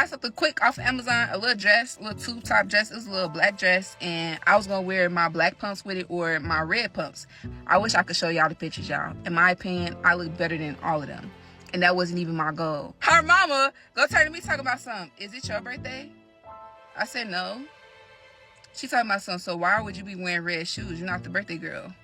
buy something quick off of Amazon, a little dress, a little tube top dress. It was a little black dress, and I was gonna wear my black pumps with it or my red pumps. I wish I could show y'all the pictures, y'all. In my opinion, I look better than all of them, and that wasn't even my goal. Her mama go turn to me talking about something. Is it your birthday? I said no. She talking about something. So why would you be wearing red shoes? You're not the birthday girl.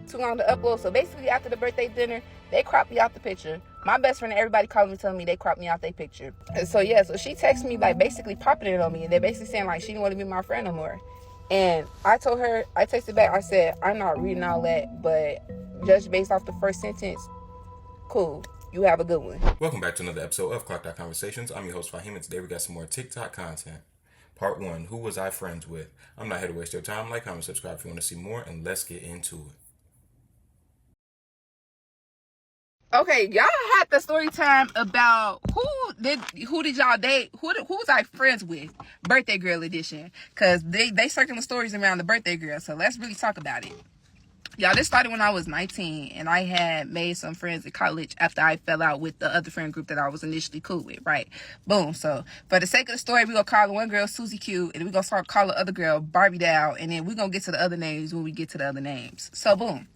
Too long to upload. So basically, after the birthday dinner, they cropped me out the picture. My best friend and everybody calling me, telling me they cropped me out their picture. And so yeah, so she texted me like basically popping it on me, and they're basically saying like she didn't want to be my friend no more. And I told her, I texted back, I said, I'm not reading all that, but judge based off the first sentence, cool. You have a good one. Welcome back to another episode of Clocked Out Conversations. I'm your host Fahim, and today we got some more TikTok content. Part 1, who was I friends with? I'm not here to waste your time. Like, comment, subscribe if you want to see more, and let's get into it. Okay, y'all had the story time about who did y'all date? Who was I friends with? Birthday girl edition, cause they circling the stories around the birthday girl. So let's really talk about it. Y'all, this started when I was 19, and I had made some friends at college after I fell out with the other friend group that I was initially cool with, right? Boom. So for the sake of the story, we're gonna call the one girl Susie Q, and we're gonna start calling the other girl Barbie Dow, and then we're gonna get to the other names when we get to the other names. So boom.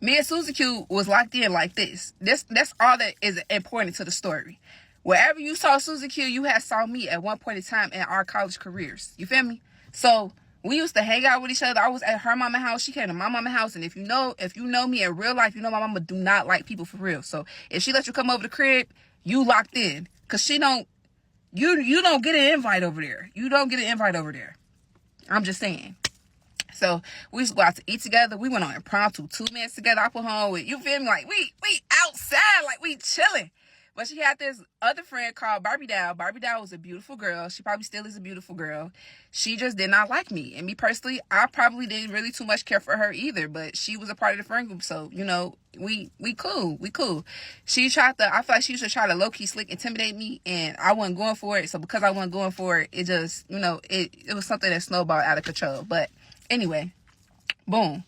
Me and Susie Q was locked in like this. That's all that is important to the story. Wherever you saw Susie Q, you had saw me at one point in time in our college careers. You feel me? So we used to hang out with each other. I was at her mama house. She came to my mama house. And if you know me in real life, you know my mama do not like people for real. So if she let you come over the crib, you locked in. Cause she don't, you don't get an invite over there. You don't get an invite over there. I'm just saying. So we used to go out to eat together. We went on impromptu 2 minutes together. I put home with, you feel me? Like we outside, like we chilling. But she had this other friend called Barbie Dow. Barbie Dow was a beautiful girl. She probably still is a beautiful girl. She just did not like me. And me personally, I probably didn't really too much care for her either. But she was a part of the friend group. So, you know, we cool. We cool. I feel like she used to try to low-key slick intimidate me. And I wasn't going for it. So because I wasn't going for it, it just, you know, it was something that snowballed out of control. But anyway, boom.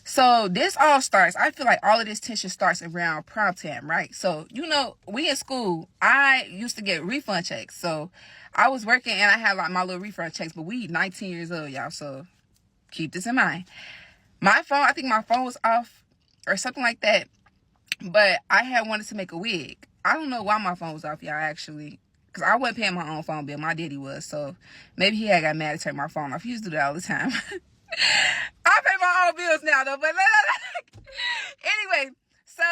So this all starts, I feel like all of this tension starts around prom time, right? So, you know, we in school, I used to get refund checks. So I was working and I had like my little refund checks, but we 19 years old, y'all. So keep this in mind. My phone, I think my phone was off or something like that. But I had wanted to make a wig. I don't know why my phone was off, y'all, actually. Because I wasn't paying my own phone bill. My daddy was. So maybe he had got mad to turn my phone off. He used to do that all the time. I pay my own bills now, though. But anyway, so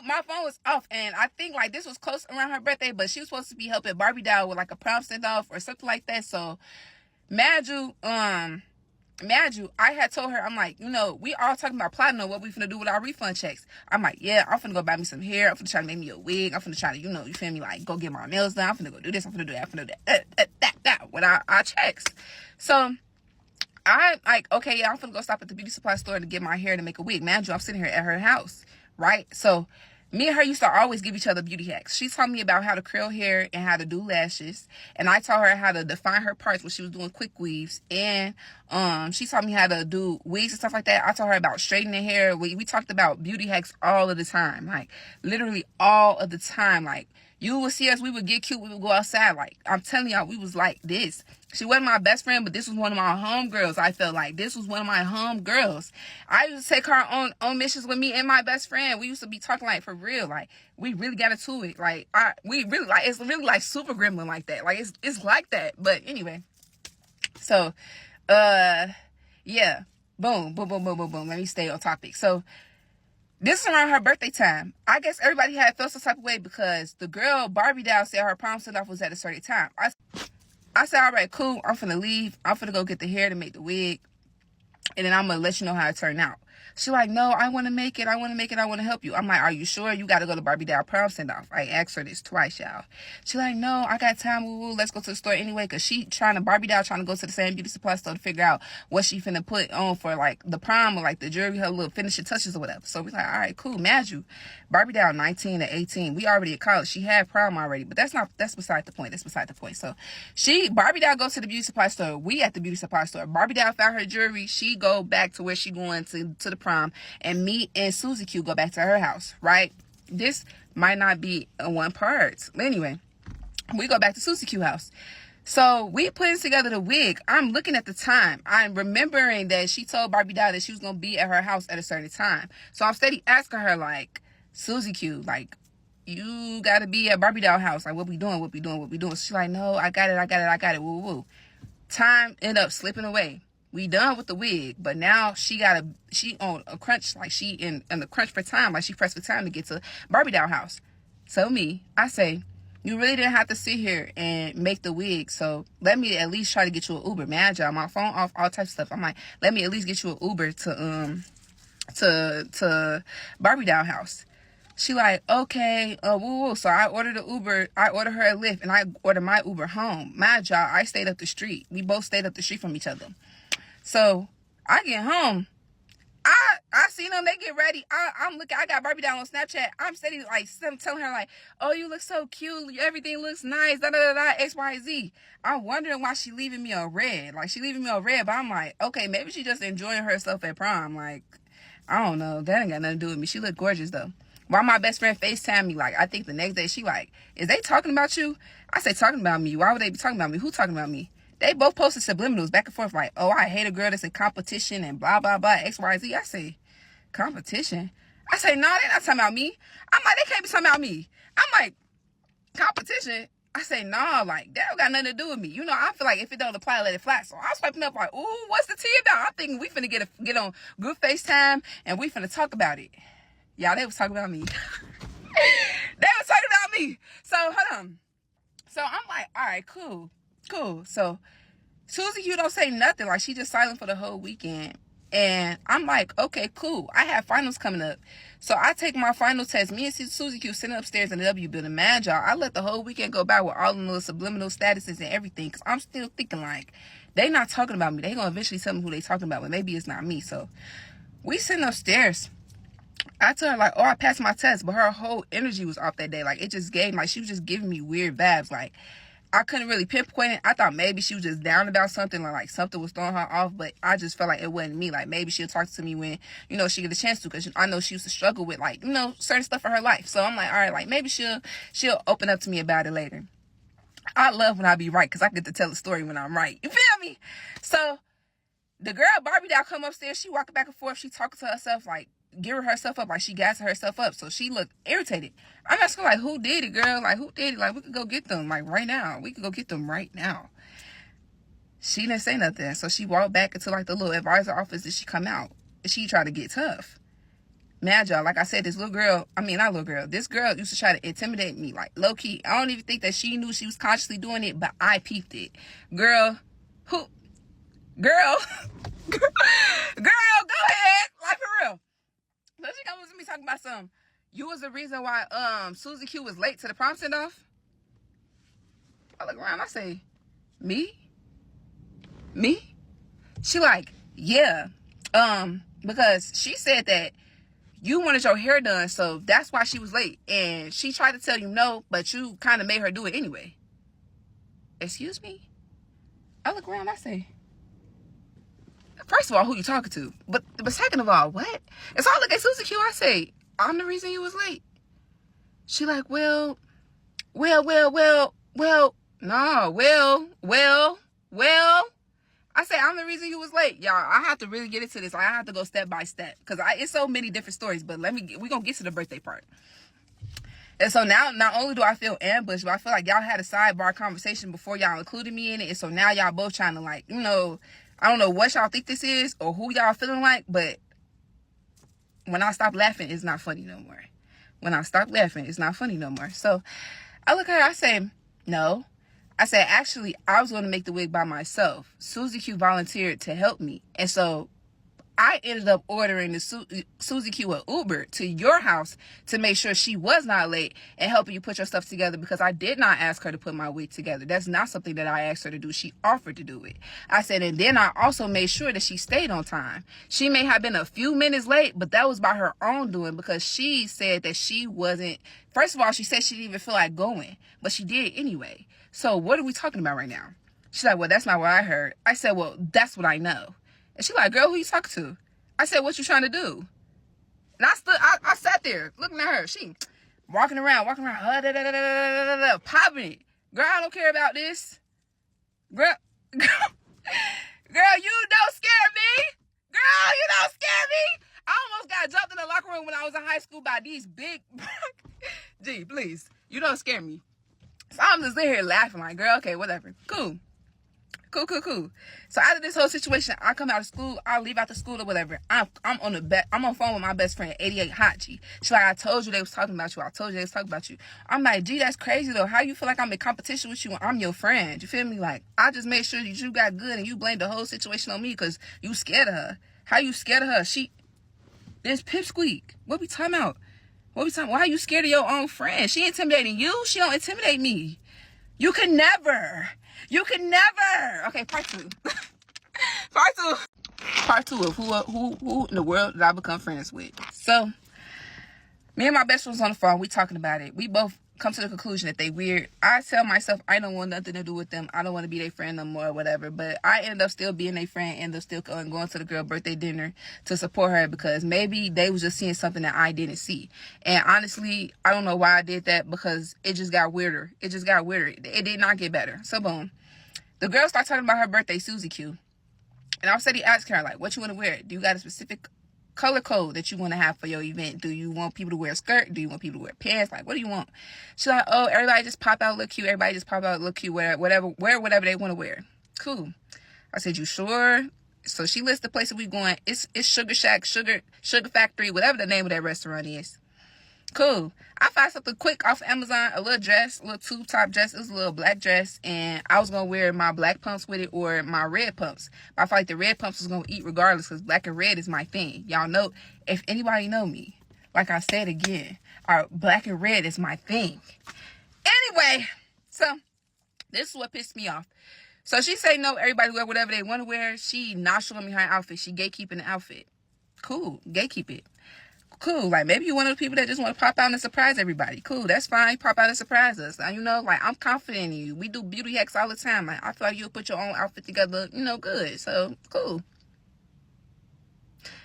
my phone was off. And I think, like, this was close around her birthday. But she was supposed to be helping Barbie Doll with, like, a prom send-off or something like that. So, mad you, I had told her, I'm like, you know, we all talking about plotting on what we finna do with our refund checks. I'm like, yeah, I'm finna go buy me some hair. I'm finna try to make me a wig. I'm finna try to, you know, you feel me, like, go get my nails done. I'm finna go do this. I'm finna do that. I'm finna do that with our checks. So I like, okay, yeah, I'm finna go stop at the beauty supply store to get my hair to make a wig. Man, I'm sitting here at her house, right? So me and her used to always give each other beauty hacks. She taught me about how to curl hair and how to do lashes. And I taught her how to define her parts when she was doing quick weaves. And she taught me how to do wigs and stuff like that. I taught her about straightening hair. We talked about beauty hacks all of the time. Like, literally all of the time. Like, you would see us, we would get cute, we would go outside. Like, I'm telling y'all, we was like this. She wasn't my best friend, but this was one of my homegirls. I felt like this was one of my homegirls. I used to take her on missions with me and my best friend. We used to be talking like for real. Like, we really got into it. Like, we really like, it's really like super gremlin like that. Like, it's like that. But anyway, so, yeah, boom. Let me stay on topic. So, this is around her birthday time. I guess everybody had felt some type of way because the girl, Barbie Doll, said her prom send-off was at a certain time. I said, all right, cool. I'm finna leave. I'm finna go get the hair to make the wig. And then I'm going to let you know how it turned out. She like, no, I want to make it. I want to help you. I'm like, are you sure? You got to go to Barbie Doll prom send-off. I asked her this twice, y'all. She like, no, I got time. Woo, let's go to the store anyway. Because Barbie Doll trying to go to the same beauty supply store to figure out what she finna put on for, like, the prom or, like, the jewelry, her little finishing touches or whatever. So we like, all right, cool. Mad you. Barbie Doll 19 to 18. We already at college. She had prom already. But that's beside the point. So Barbie Doll goes to the beauty supply store. We at the beauty supply store. Barbie Doll found her jewelry. She go back to where she going to the prom, and me and Susie Q go back to her house, right? This might not be one part. Anyway, We go back to Susie Q house. So we putting together the wig. I'm looking at the time. I'm remembering that she told Barbie doll that she was going to be at her house at a certain time. So I'm steady asking her, like, Susie Q, like, you got to be at Barbie doll house. Like, what we doing? She's like, no, I got it. Woo, woo. Time ended up slipping away. We done with the wig, but now she on a crunch, like she in the crunch for time, like she pressed for time to get to Barbie doll house. So I say, you really didn't have to sit here and make the wig, so let me at least try to get you an Uber. Man, y'all, my phone off, all types of stuff. I'm like, let me at least get you an Uber to Barbie doll house. She like, okay, woo. So I ordered an Uber. I ordered her a Lyft, and I ordered my Uber home. Mind y'all, I stayed up the street. We both stayed up the street from each other. So I get home. I seen them. They get ready. I'm looking. I got Barbie down on Snapchat. I'm steady like telling her like, oh, you look so cute. Everything looks nice. Da da da da. X Y Z. I'm wondering why she leaving me on red. Like she leaving me on red. But I'm like, okay, maybe she just enjoying herself at prom. Like, I don't know. That ain't got nothing to do with me. She looked gorgeous though. Why my best friend FaceTime me, like, I think the next day, she like, is they talking about you? I say, talking about me. Why would they be talking about me? Who talking about me? They both posted subliminals back and forth like, oh, I hate a girl that's in competition and blah, blah, blah, X, Y, Z. I say, competition? I say, no, they not talking about me. I'm like, they can't be talking about me. I'm like, competition? I say, no, like, that don't got nothing to do with me. You know, I feel like if it don't apply, let it fly. So I'm swiping up like, ooh, what's the tea about? I'm thinking we finna get on good FaceTime and we finna talk about it. Y'all, they was talking about me. They was talking about me. So, hold on. So, I'm like, all right, cool. So, Susie Q don't say nothing. Like, she just silent for the whole weekend. And I'm like, okay, cool. I have finals coming up. So, I take my final test. Me and Susie Q sitting upstairs in the W building. Man, y'all, I let the whole weekend go by with all of the subliminal statuses and everything. Because I'm still thinking, like, they not talking about me. They going to eventually tell me who they talking about. But maybe it's not me. So, we sitting upstairs. I told her, like, oh, I passed my test, but her whole energy was off that day. Like, it just gave, like, she was just giving me weird vibes. Like, I couldn't really pinpoint it. I thought maybe she was just down about something, or, like, something was throwing her off, but I just felt like it wasn't me. Like, maybe she'll talk to me when, you know, she get a chance to, because I know she used to struggle with, like, you know, certain stuff in her life. So I'm like, all right, like, maybe she'll open up to me about it later. I love when I be right, because I get to tell a story when I'm right. You feel me? So, the girl, Barbie doll, come upstairs. She walking back and forth. She talking to herself, like, giving herself up, like she gassing herself up. So she looked irritated. I'm asking her, like, who did it, girl? Like, who did it? Like, we could go get them, like, right now. We could go get them right now. She didn't say nothing. So she walked back into, like, the little advisor office and she come out. And she tried to get tough. Mad y'all, like I said, this girl used to try to intimidate me, like, low-key. I don't even think that she knew she was consciously doing it, but I peeped it. Girl, go ahead. Like, for real. So she comes to me talking about something. You was the reason why Susie Q was late to the prom send-off? I look around, I say, me? She like, yeah. Because she said that you wanted your hair done, so that's why she was late. And she tried to tell you no, but you kind of made her do it anyway. Excuse me? I look around, I say, first of all, who you talking to? But second of all, what? And so I look at Susie Q, I say, I'm the reason you was late. She like, well. I say, I'm the reason you was late. Y'all, I have to really get into this. I have to go step by step. Because it's so many different stories. But we're going to get to the birthday part. And so now, not only do I feel ambushed, but I feel like y'all had a sidebar conversation before y'all included me in it. And so now y'all both trying to, like, you know, I don't know what y'all think this is or who y'all feeling like, but when I stop laughing, it's not funny no more. So I look at her, I say, no. I said, actually, I was going to make the wig by myself. Susie Q volunteered to help me. And so I ended up ordering the Susie Q an Uber to your house to make sure she was not late and helping you put your stuff together, because I did not ask her to put my wig together. That's not something that I asked her to do. She offered to do it. I said, and then I also made sure that she stayed on time. She may have been a few minutes late, but that was by her own doing, because she said that she wasn't, first of all, she said she didn't even feel like going, but she did anyway. So what are we talking about right now? She's like, well, that's not what I heard. I said, well, that's what I know. And she like, girl, who you talking to? I said, what you trying to do? And I sat there looking at her. She walking around, popping it. Girl, I don't care about this. Girl, girl, you don't scare me. Girl, you don't scare me. I almost got jumped in the locker room when I was in high school by these big... Gee, please. You don't scare me. So I'm just in here laughing like, girl, okay, whatever. Cool. So after this whole situation, I come out of school, I leave out the school or whatever. I'm on the phone with my best friend, 88 Hot G. She's like, I told you they was talking about you. I'm like, gee, that's crazy though. How you feel like I'm in competition with you when I'm your friend? You feel me? Like, I just made sure that you got good and you blamed the whole situation on me because you scared of her. How you scared of her? There's pipsqueak. What we talking about? Why are you scared of your own friend? She intimidating you. She don't intimidate me. You could never. Okay, part two. Part two of who in the world did I become friends with. So, me and my best friend was on the phone. We talking about it. We both come to the conclusion that they weird. I tell myself I don't want nothing to do with them. I don't want to be their friend no more or whatever. But I ended up still being their friend, and they're still going to the girl birthday dinner to support her because maybe they was just seeing something that I didn't see. And honestly, I don't know why I did that because it just got weirder. It did not get better. So boom. The girl started talking about her birthday, Susie Q. And I said, he asked her, like, what you want to wear? Do you got a specific color code that you want to have for your event? Do you want people to wear a skirt? Do you want people to wear pants? Like, what do you want? She's like, oh, everybody just pop out, look cute. Wear whatever they want to wear. Cool. I said, you sure? So she lists the places we going. It's Sugar Shack, Sugar Factory, whatever the name of that restaurant is. Cool. I found something quick off Amazon, a little tube top dress. It was a little black dress, and I was going to wear my black pumps with it or my red pumps. But I felt like the red pumps was going to eat regardless because black and red is my thing. Y'all know, if anybody know me, like I said again, black and red is my thing. Anyway, so this is what pissed me off. So she say no, everybody wear whatever they want to wear. She not showing me her outfit. She gatekeeping the outfit. Cool. Gatekeep it. Cool. Like, maybe you're one of the people that just want to pop out and surprise everybody. Cool. That's fine. Pop out and surprise us. You know, like, I'm confident in you. We do beauty hacks all the time. Like, I feel like you'll put your own outfit together, you know, good. So, cool.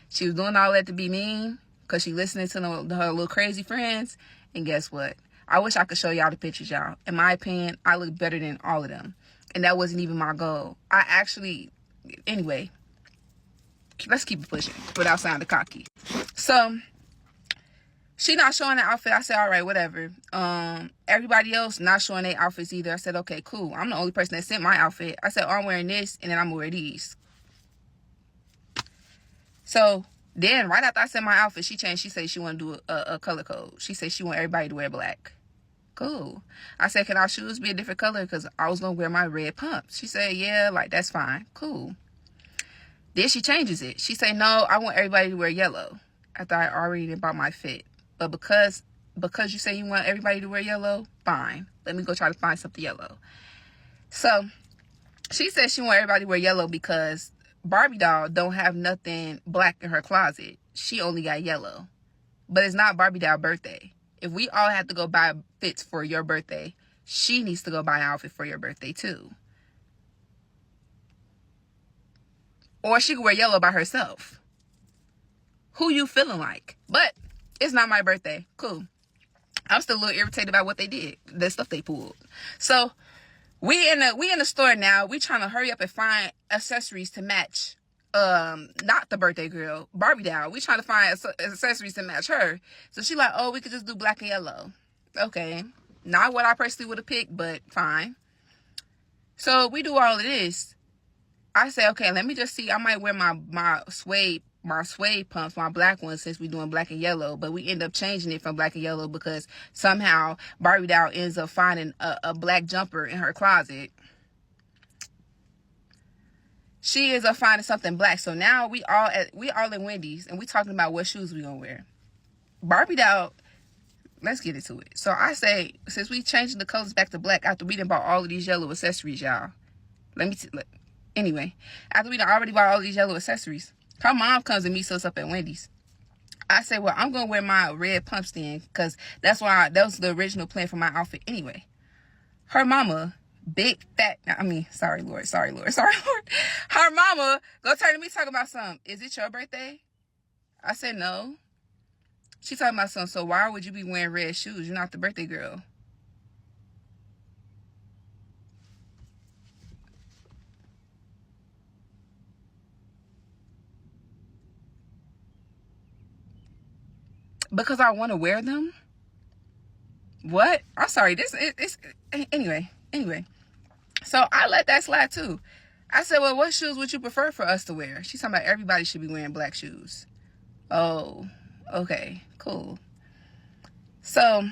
She was doing all that to be mean because she listening to her little crazy friends. And guess what? I wish I could show y'all the pictures, y'all. In my opinion, I look better than all of them. And that wasn't even my goal. Anyway, let's keep it pushing without sounding cocky. So, she not showing the outfit. I said, all right, whatever. Everybody else not showing their outfits either. I said, okay, cool. I'm the only person that sent my outfit. I said, oh, I'm wearing this, and then I'm going to wear these. So, then, right after I sent my outfit, she changed. She said she want to do a color code. She said she want everybody to wear black. Cool. I said, can our shoes be a different color? Because I was going to wear my red pumps. She said, yeah, like, that's fine. Cool. Then she changes it. She said, no, I want everybody to wear yellow. After I already bought my fit. But because you say you want everybody to wear yellow, fine. Let me go try to find something yellow. So, she said she want everybody to wear yellow because Barbie doll don't have nothing black in her closet. She only got yellow. But it's not Barbie doll birthday. If we all have to go buy fits for your birthday, she needs to go buy an outfit for your birthday too. Or she can wear yellow by herself. Who you feeling like? But it's not my birthday. Cool. I'm still a little irritated about what they did. The stuff they pulled. So we in the store now. We trying to hurry up and find accessories to match not the birthday girl, Barbie doll. We trying to find accessories to match her. So she like, oh, we could just do black and yellow. Okay. Not what I personally would have picked, but fine. So we do all of this. I say, okay, let me just see. I might wear my suede pumps, my black ones, since we're doing black and yellow. But we end up changing it from black and yellow because somehow Barbie doll ends up finding a black jumper in her closet. She ends up finding something black. So now we all in Wendy's and we talking about what shoes we gonna wear. Barbie doll, let's get into it. So I say, since we changing the colors back to black after we done bought all of these yellow accessories, y'all. Anyway, after we done already bought all of these yellow accessories, her mom comes and meets us up at Wendy's. I say, well, I'm going to wear my red pumps then because that was the original plan for my outfit anyway. Her mama, sorry, Lord. Her mama go turn to me talking about something. Is it your birthday? I said, no. She talking about something. So why would you be wearing red shoes? You're not the birthday girl. because I want to wear them. What? I'm sorry. Anyway. So I let that slide too. I said, well, what shoes would you prefer for us to wear? She's talking about everybody should be wearing black shoes. Oh, okay, cool. So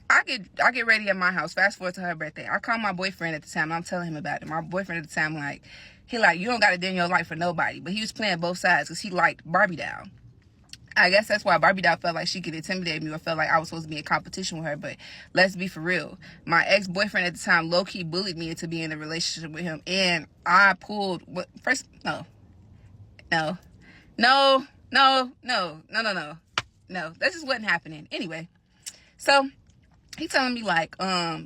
I get ready at my house. Fast forward to her birthday. I call my boyfriend at the time. I'm telling him about it. My boyfriend at the time, you don't got to do in your life for nobody. But he was playing both sides because he liked Barbie doll. I guess that's why Barbie doll felt like she could intimidate me or felt like I was supposed to be in competition with her. But let's be for real. My ex-boyfriend at the time low-key bullied me into being in a relationship with him. And I pulled... No. That just wasn't happening. Anyway. So... he telling me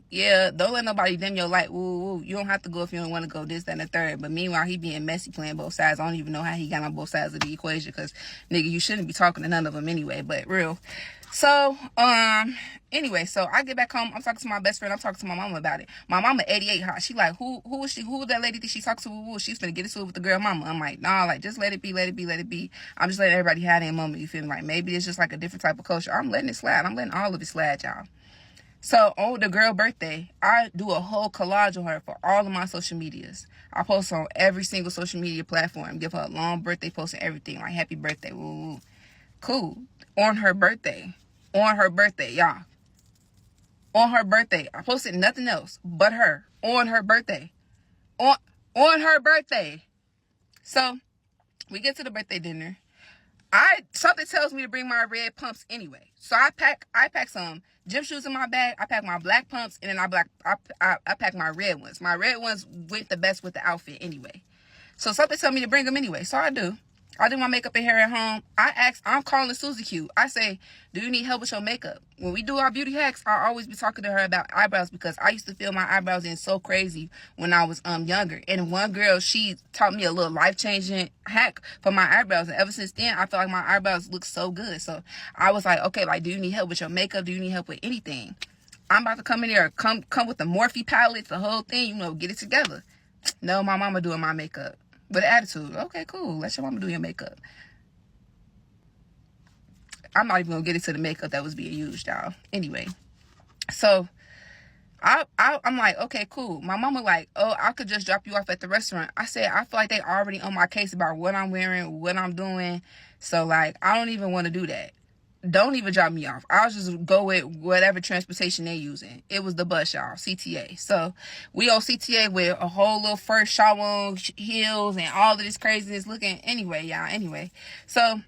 yeah, don't let nobody dim your light. Woo. You don't have to go if you don't want to go, this, that, and the third. But meanwhile, he being messy, playing both sides. I don't even know how he got on both sides of the equation because, nigga, you shouldn't be talking to none of them anyway, but real. So, anyway, so I get back home. I'm talking to my best friend. I'm talking to my mama about it. My mama 88 hot. She like, who is she? Who that lady that she talks to? Woo. She's gonna get into it with the girl mama. I'm like, nah, just let it be. I'm just letting everybody have their moment. You feel me? Like, maybe it's just like a different type of culture. I'm letting it slide. I'm letting all of it slide, y'all. So, on the girl birthday, I do a whole collage on her for all of my social medias. I post on every single social media platform. Give her a long birthday post and everything. Like, happy birthday. Woo. Cool. On her birthday, y'all. On her birthday. I posted nothing else but her. On her birthday. On her birthday. So, we get to the birthday dinner. Something tells me to bring my red pumps anyway. So I pack some gym shoes in my bag. I pack my black pumps, and then I pack my red ones. My red ones went the best with the outfit anyway. So something tells me to bring them anyway. So I do. I do my makeup and hair at home. I'm calling Susie Q. I say, do you need help with your makeup? When we do our beauty hacks, I always be talking to her about eyebrows because I used to fill my eyebrows in so crazy when I was younger. And one girl, she taught me a little life-changing hack for my eyebrows. And ever since then, I feel like my eyebrows look so good. So I was like, okay, do you need help with your makeup? Do you need help with anything? I'm about to come in there, come with the Morphe palettes, the whole thing, get it together. No, my mama doing my makeup. With attitude. Okay, cool. Let your mama do your makeup. I'm not even going to get into the makeup that was being used, y'all. Anyway. So, I'm like, okay, cool. My mama like, oh, I could just drop you off at the restaurant. I said, I feel like they already on my case about what I'm wearing, what I'm doing. So, I don't even want to do that. Don't even drop me off. I'll just go with whatever transportation they're using. It was the bus, y'all. CTA. So, we on CTA with a whole little first shawl on, heels, and all of this craziness looking. Anyway, y'all. Anyway. So,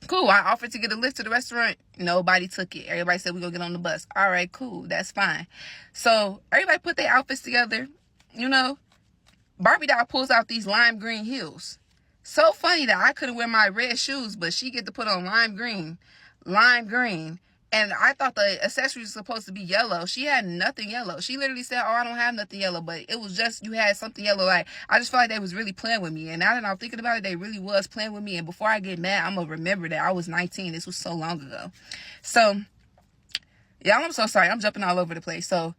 cool. I offered to get a lift to the restaurant. Nobody took it. Everybody said we're going to get on the bus. All right, cool. That's fine. So, everybody put their outfits together. Barbie doll pulls out these lime green heels. So funny that I couldn't wear my red shoes, but she get to put on lime green. And I thought the accessory was supposed to be yellow. She had nothing yellow. She literally said, oh, I don't have nothing yellow, but it was just, you had something yellow. I just felt like they was really playing with me. And now that I'm thinking about it, they really was playing with me. And before I get mad, I'm going to remember that I was 19. This was so long ago. So, y'all, I'm so sorry. I'm jumping all over the place. So,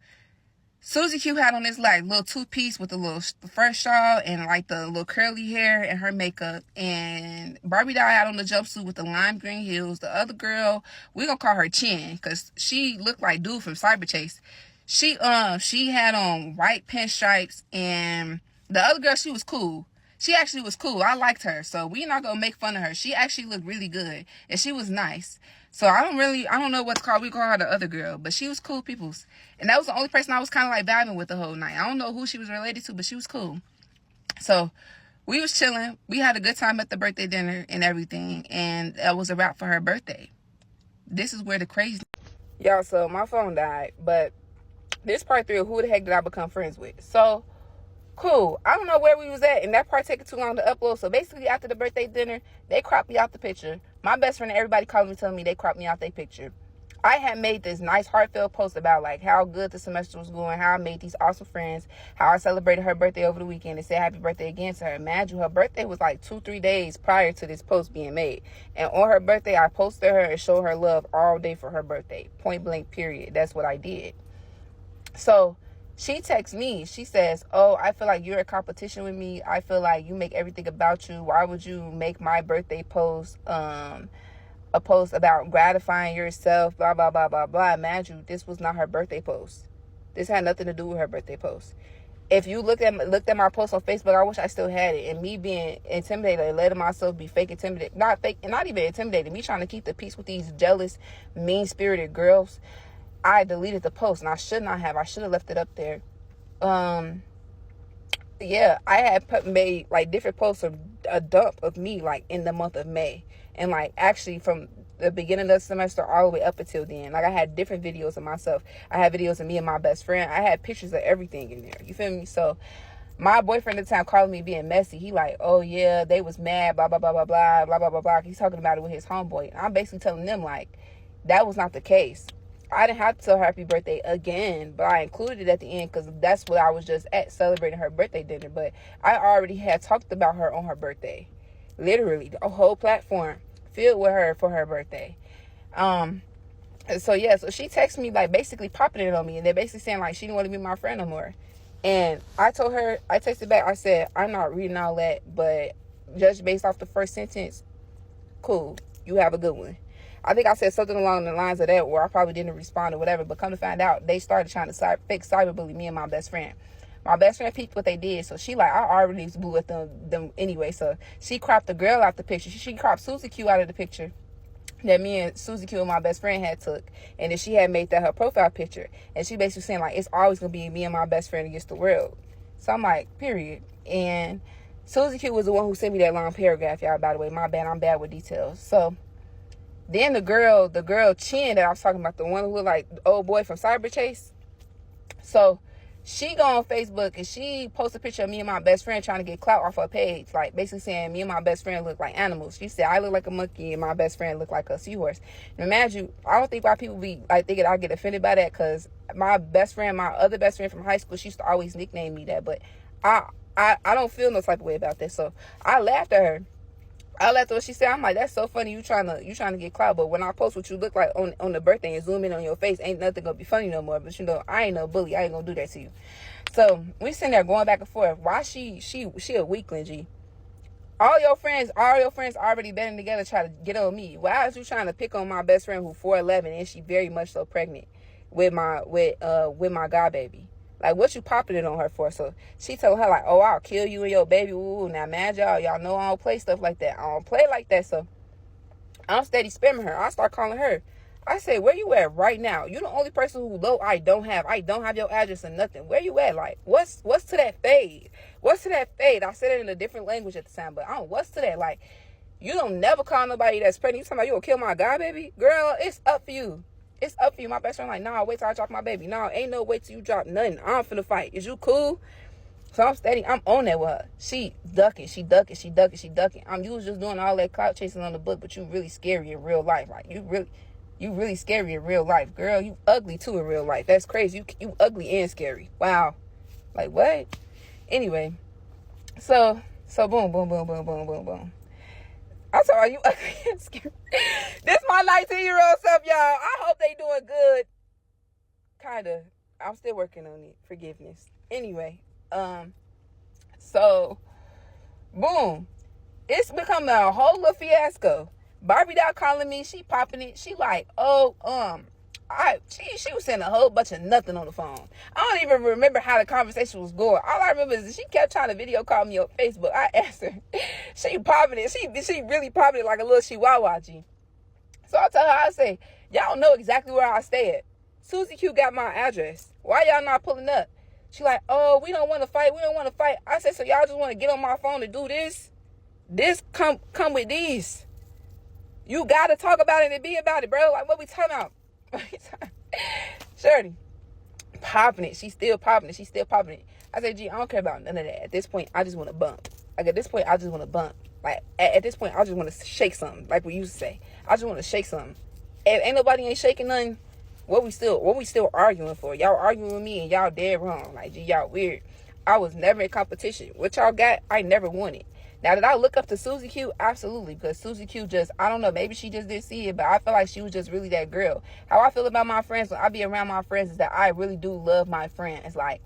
Susie Q had on this little two-piece with the first shawl and the little curly hair and her makeup. And Barbie doll had on the jumpsuit with the lime green heels. The other girl, we're gonna call her Chin because she looked like dude from Cyber Chase. She had on white pinstripes, and the other girl, she was cool. She actually was cool. I liked her. So we're not gonna make fun of her. She actually looked really good and she was nice. So I don't know what to call. We call her the other girl, but she was cool peoples. And that was the only person I was kind of vibing with the whole night. I don't know who she was related to, but she was cool. So we was chilling. We had a good time at the birthday dinner and everything. And that was a wrap for her birthday. This is where the crazy... Y'all, so my phone died. But this part 3 of who the heck did I become friends with? So... cool. I don't know where we was at, and that part taking too long to upload. So basically, after the birthday dinner, they cropped me out the picture. My best friend and everybody called me telling me they cropped me out their picture. I had made this nice heartfelt post about how good the semester was going, how I made these awesome friends, how I celebrated her birthday over the weekend and said happy birthday again to her. Imagine her birthday was 2-3 days prior to this post being made. And on her birthday, I posted her and showed her love all day for her birthday. Point blank, period. That's what I did. So she texts me. She says, oh, I feel like you're in competition with me. I feel like you make everything about you. Why would you make my birthday post a post about gratifying yourself, blah, blah, blah, blah, blah. Imagine you, this was not her birthday post. This had nothing to do with her birthday post. If you looked at my post on Facebook, I wish I still had it. And me being intimidated, letting myself be fake intimidated, not even intimidated, me trying to keep the peace with these jealous, mean-spirited girls, I deleted the post, and I should not have. I should have left it up there. Yeah, I had made like different posts of a dump of me like in the month of May, and like actually from the beginning of the semester all the way up until then. Like I had different videos of myself. I had videos of me and my best friend. I had pictures of everything in there. You feel me? So my boyfriend at the time calling me being messy. He like, oh yeah, they was mad, blah, blah, blah, blah, blah, blah, blah, blah, blah. He's talking about it with his homeboy. And I'm basically telling them like, that was not the case. I didn't have to tell her happy birthday again, but I included it at the end because that's what I was just at, celebrating her birthday dinner. But I already had talked about her on her birthday. Literally, a whole platform filled with her for her birthday. So yeah, so she texted me like basically popping it on me, and they're basically saying like she didn't want to be my friend no more. And I told her, I texted back, I said, I'm not reading all that, but just based off the first sentence, cool, you have a good one. I think I said something along the lines of that, or I probably didn't respond or whatever, but come to find out, they started trying to fake cyberbully me and my best friend. My best friend peeped what they did, so she like, I already was blue with them anyway, so she cropped the girl out the picture. She cropped Susie Q out of the picture that me and Susie Q and my best friend had took, and then she had made that her profile picture, and she basically saying like, it's always gonna be me and my best friend against the world. So I'm like, period. And Susie Q was the one who sent me that long paragraph, y'all, by the way. My bad, I'm bad with details. So then the girl Chin that I was talking about, the one who looked like the old boy from Cyber Chase. So she go on Facebook and she posts a picture of me and my best friend trying to get clout off her page, like basically saying me and my best friend look like animals. She said I look like a monkey and my best friend look like a seahorse. And imagine, I don't think why people be like thinking I get offended by that, because my other best friend from high school, she used to always nickname me that, but I don't feel no type of way about that. So I laughed at her. I laughed at what she said. I'm like, that's so funny. You trying to get clout, but when I post what you look like on the birthday and zoom in on your face, ain't nothing gonna be funny no more. But you know, I ain't no bully. I ain't gonna do that to you. So we sitting there going back and forth. Why she a weakling, G? All your friends already banding together try to get on me. Why is you trying to pick on my best friend who 4'11" and she very much so pregnant with my god baby? Like, what you popping it on her for? So she told her like, oh, I'll kill you and your baby. Ooh, now man, y'all know I don't play stuff like that. I don't play like that. So I'm steady spamming her. I start calling her. I say, where you at right now? You the only person who I don't have your address or nothing. Where you at? Like, what's to that fade? What's to that fade? I said it in a different language at the time, but what's to that? Like, you don't never call nobody that's pregnant. You talking about you gonna kill my god baby? Girl, it's up for you. It's up for you. My best friend like, nah, wait till I drop my baby. Nah, ain't no wait till you drop nothing. I'm finna fight. Is you cool? So I'm steady. I'm on that with her. She ducking. I'm usually just doing all that clout chasing on the book, but you really scary in real life. Like, you really scary in real life. Girl, you ugly too in real life. That's crazy. You ugly and scary. Wow. Like, what? Anyway. So boom, boom, boom, boom, boom, boom, boom. I'm sorry, you ugly and scary. This my 19-year-old self, y'all. I hope they doing good. Kinda. I'm still working on it. Forgiveness. Anyway, so boom. It's become a whole little fiasco. Barbie doll calling me, she popping it. She like, oh, she was saying a whole bunch of nothing on the phone. I don't even remember how the conversation was going. All I remember is she kept trying to video call me on Facebook. I asked her. She popping it. She really popping it like a little chihuahua, G. So I tell her, I say, y'all know exactly where I stay at. Susie Q got my address. Why y'all not pulling up? She like, oh, we don't want to fight. I said, so y'all just want to get on my phone to do this? This come with these. You got to talk about it and be about it, bro. Like, what we talking about? Shirley, popping it. She's still popping it. I said, G, I don't care about none of that. At this point, I just want to bump. Like, at this point, I just want to bump. Like, at this point, I just want to shake something. Like we used to say. I just want to shake something. If ain't nobody ain't shaking nothing, what we still arguing for? Y'all arguing with me and y'all dead wrong. Like, G, y'all weird. I was never in competition. What y'all got, I never won it. Now, did I look up to Susie Q? Absolutely, because Susie Q just, I don't know, maybe she just didn't see it, but I feel like she was just really that girl. How I feel about my friends when I be around my friends is that I really do love my friends. Like,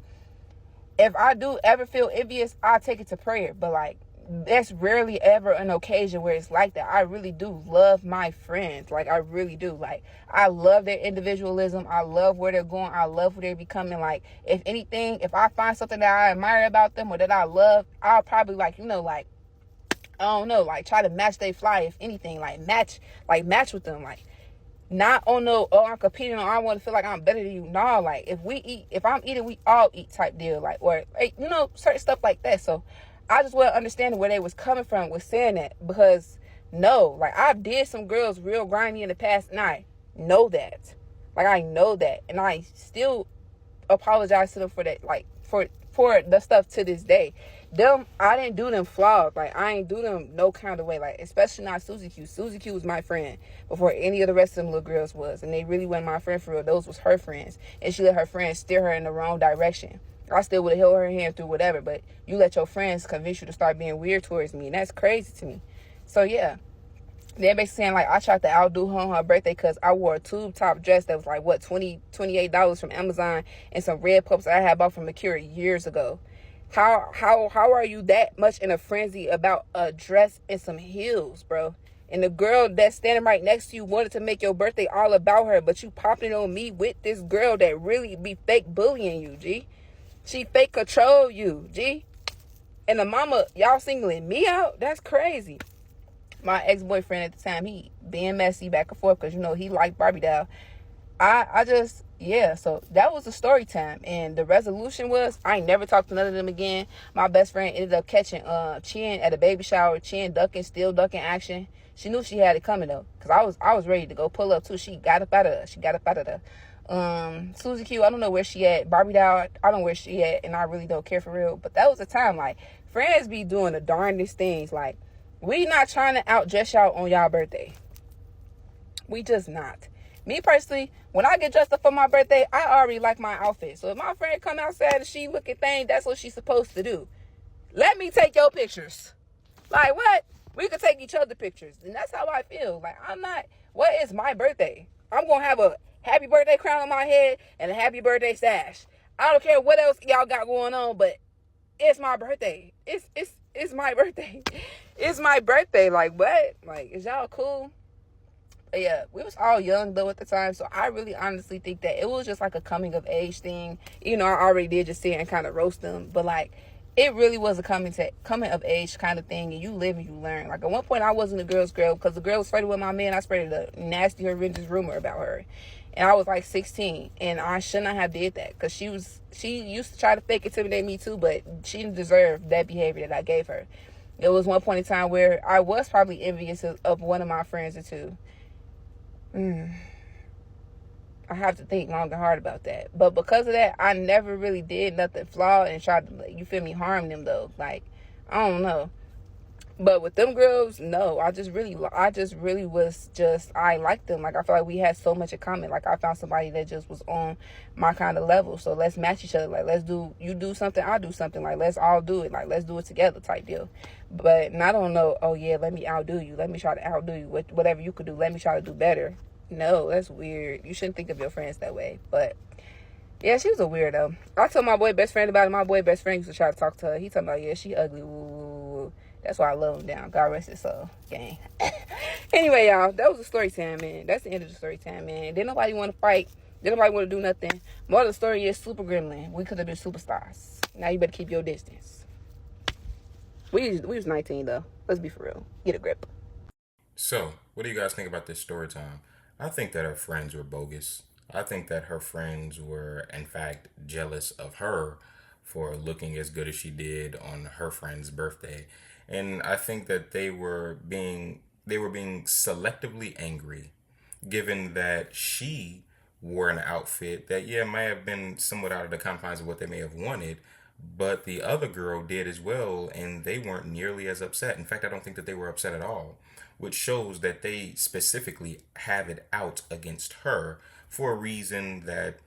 if I do ever feel envious, I take it to prayer. But, like, There's rarely ever an occasion where it's like that. I really do love my friends. Like, I really do. Like, I love their individualism. I love where they're going. I love who they're becoming. Like, if anything, if I find something that I admire about them or that I love, I'll probably, like, like, I don't know, like, try to match they fly, if anything. Match with them. Like, not on no, oh, I'm competing, or I want to feel like I'm better than you. No, like, if I'm eating, we all eat type deal. Like, or, like, certain stuff like that. So, I just wasn't understanding where they was coming from with saying that. Because, no, like, I did some girls real grimy in the past, and I know that. Like, I know that. And I still apologize to them for that, like, for the stuff to this day. Them, I didn't do them flawed. Like, I ain't do them no kind of way. Like, especially not Susie Q. Susie Q was my friend before any of the rest of them little girls was. And they really weren't my friend for real. Those was her friends. And she let her friends steer her in the wrong direction. I still would have held her hand through whatever. But you let your friends convince you to start being weird towards me. And that's crazy to me. So, yeah. They're basically saying, like, I tried to outdo her on her birthday because I wore a tube top dress that was like, what, $28 from Amazon, and some red pups that I had bought from Mercury years ago. How are you that much in a frenzy about a dress and some heels, bro? And the girl that's standing right next to you wanted to make your birthday all about her, but you popping on me with this girl that really be fake bullying you, G. She fake control you, G. And the mama, y'all singling me out? That's crazy. My ex-boyfriend at the time, he being messy back and forth because, he liked Barbie doll. I just, yeah, so that was the story time. And the resolution was, I ain't never talked to none of them again. My best friend ended up catching Chin at a baby shower. Chin still ducking action. She knew she had it coming, though, because I was ready to go pull up, too. She got up out of there. Susie Q, I don't know where she at. Barbie doll, I don't know where she at, and I really don't care for real. But that was a time, like, friends be doing the darndest things, like, we not trying to outdress y'all on y'all birthday. We just not. Me personally, when I get dressed up for my birthday, I already like my outfit. So if my friend come outside and she looking thing, that's what she's supposed to do. Let me take your pictures. Like, what? We could take each other pictures. And that's how I feel. Like, what is my birthday? I'm going to have a happy birthday crown on my head and a happy birthday sash. I don't care what else y'all got going on, but it's my birthday. It's my birthday. It's my birthday. Like, what? Like, is y'all cool? But yeah, we was all young though at the time, so I really honestly think that it was just like a coming of age thing. I already did just sit and kind of roast them, but like, it really was a coming of age kind of thing, and you live and you learn. Like, at one point, I wasn't a girl's girl because the girl was flirting with my man. I spread a nasty, horrendous rumor about her, and I was like 16, and I should not have did that because she used to try to fake intimidate me too, but she didn't deserve that behavior that I gave her. It was one point in time where I was probably envious of one of my friends or two. I have to think long and hard about that. But because of that, I never really did nothing flawed and tried to, you feel me, harm them though. Like, I don't know. But with them girls, no. I liked them. Like, I feel like we had so much in common. Like, I found somebody that just was on my kind of level. So let's match each other. Like, you do something, I do something. Like, let's all do it. Like, let's do it together type deal. But I don't know, oh yeah, let me outdo you. Let me try to outdo you. Whatever you could do, let me try to do better. No, that's weird. You shouldn't think of your friends that way. But yeah, she was a weirdo. I told my boy best friend about it. My boy best friend used to try to talk to her. He talking about, yeah, she ugly. Ooh. That's why I love him down. God rest his soul. Gang. Anyway, y'all, that was the story time, man. That's the end of the story time, man. Didn't nobody want to fight. Didn't nobody want to do nothing. More of the story is Super Gremlin. We could have been superstars. Now you better keep your distance. We was 19, though. Let's be for real. Get a grip. So, what do you guys think about this story time? I think that her friends were bogus. I think that her friends were, in fact, jealous of her for looking as good as she did on her friend's birthday. And I think that they were being selectively angry, given that she wore an outfit that, yeah, may have been somewhat out of the confines of what they may have wanted, but the other girl did as well, and they weren't nearly as upset. In fact, I don't think that they were upset at all, which shows that they specifically have it out against her for a reason that,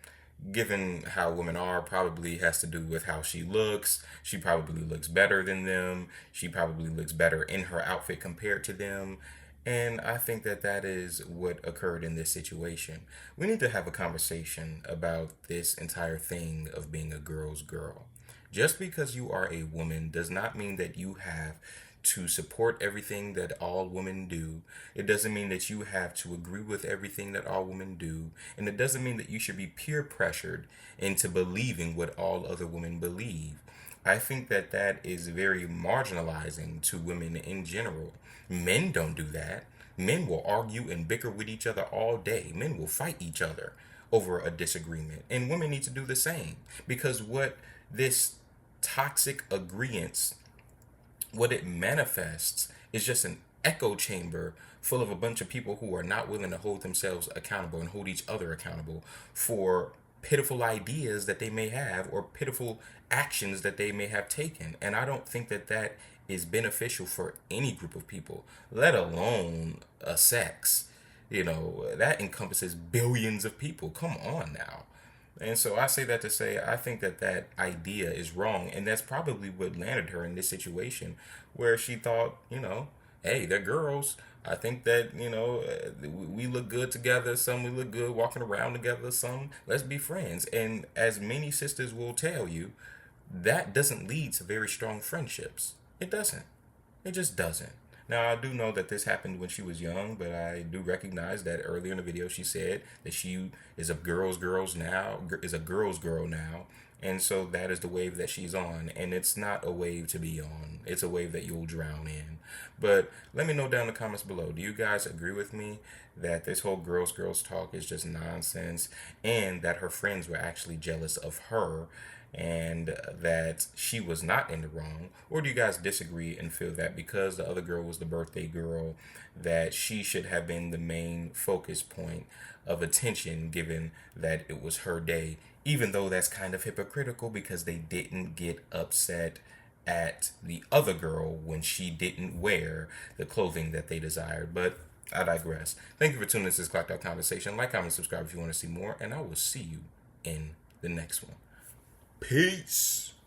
given how women are, probably has to do with how she looks. She probably looks better than them. She probably looks better in her outfit compared to them. And I think that that is what occurred in this situation. We need to have a conversation about this entire thing of being a girl's girl. Just because you are a woman does not mean that you have to support everything that all women do. It doesn't mean that you have to agree with everything that all women do. And it doesn't mean that you should be peer pressured into believing what all other women believe. I think that that is very marginalizing to women in general. Men don't do that. Men will argue and bicker with each other all day. Men will fight each other over a disagreement. And women need to do the same. Because what this toxic agreement, what it manifests is just an echo chamber full of a bunch of people who are not willing to hold themselves accountable and hold each other accountable for pitiful ideas that they may have or pitiful actions that they may have taken. And I don't think that that is beneficial for any group of people, let alone a sex. That encompasses billions of people. Come on now. And so I say that to say I think that that idea is wrong, and that's probably what landed her in this situation where she thought, hey, they're girls. I think that we look good together. Some we look good walking around together. Some let's be friends. And as many sisters will tell you, that doesn't lead to very strong friendships. It doesn't. It just doesn't. Now, I do know that this happened when she was young, but I do recognize that earlier in the video she said that she is a girl's girl now. And so that is the wave that she's on. And it's not a wave to be on. It's a wave that you'll drown in. But let me know down in the comments below. Do you guys agree with me that this whole girls talk is just nonsense and that her friends were actually jealous of her and that she was not in the wrong? Or do you guys disagree and feel that because the other girl was the birthday girl, that she should have been the main focus point of attention given that it was her day, even though that's kind of hypocritical because they didn't get upset at the other girl when she didn't wear the clothing that they desired? But I digress. Thank you for tuning in to this Clocked Out Conversation. Like, comment, subscribe if you want to see more, and I will see you in the next one. Peace.